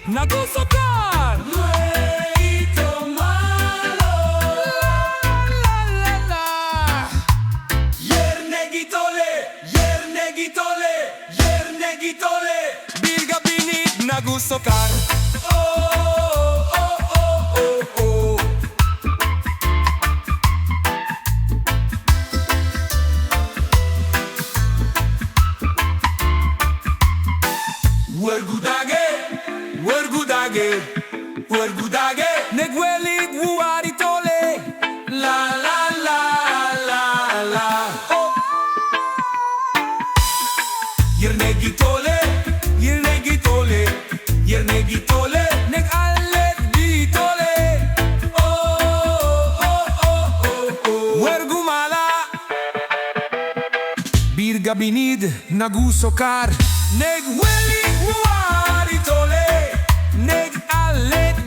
nagustuhan. Nuevo malo. La la la. Yernegitole, yernegitole, yernegitole. BIRGA BINID nagustuhan. Wargudage, Negwelik wuaritole. la la la la la. Oh. Yernegitole, yernegitole, yernegitole. Neg alet ditole. Wergumala. BIRGA BINID nagustuhan. Negwelik wuaritole. Neg alet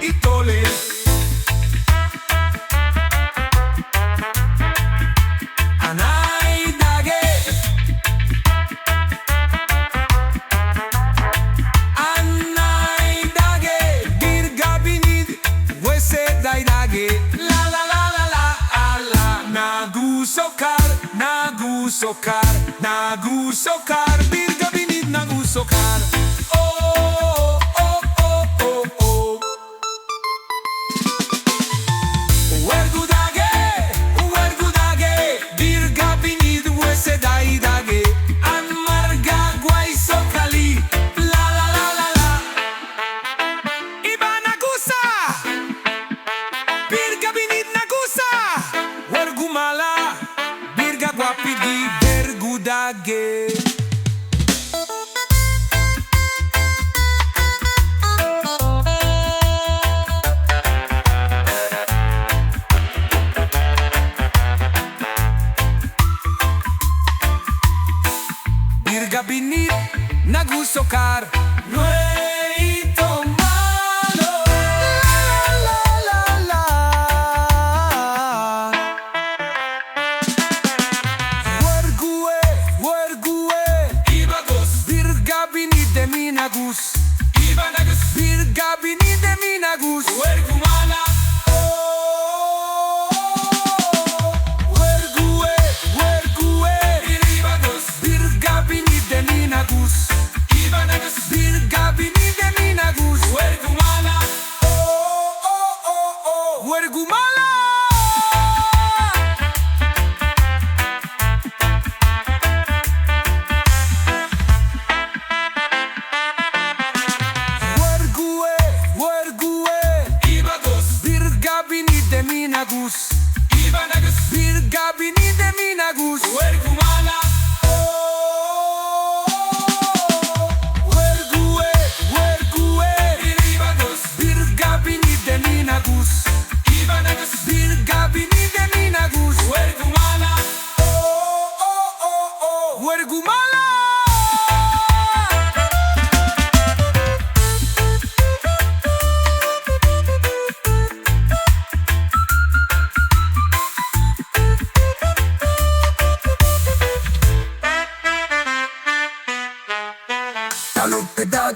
ditole. Anay dage, Anay dage. BIRGA BINID wese dai dage. la la la la la la. Nagustuhan, nagustuhan, nagustuhan. BIRGA BINID nagustuhan. Wergudage, wergudage. BIRGA BINID wese dai dage. An marga guay sokali. La la la la la. Iba nagusa. BIRGA BINID nagusa. Wergumala. BIRGA guapigi wergudage. BIRGA BINID nagustuhan. Nuevo malo. La la la. Wergue, wergue. Ibagos, BIRGA BINID minagus. ibanagus. BIRGA BINID minagus. Wergumala, Wergue, wergue. ibagos, BIRGA BINID minagus. ibanagus. BIRGA BINID minagus. Wergumala, Wergumala. Wergue, wergue. ibagos, BIRGA BINID minagus. ibanagus. BIRGA BINID minagus. Wergumala, Wergue, wergue. ibagos, BIRGA BINID minagus. ibanagus. BIRGA BINID minagus. Wergumala, Wergumala.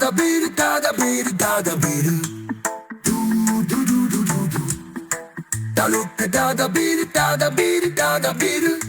da bir da bir da bir. Da bir da bir da bir.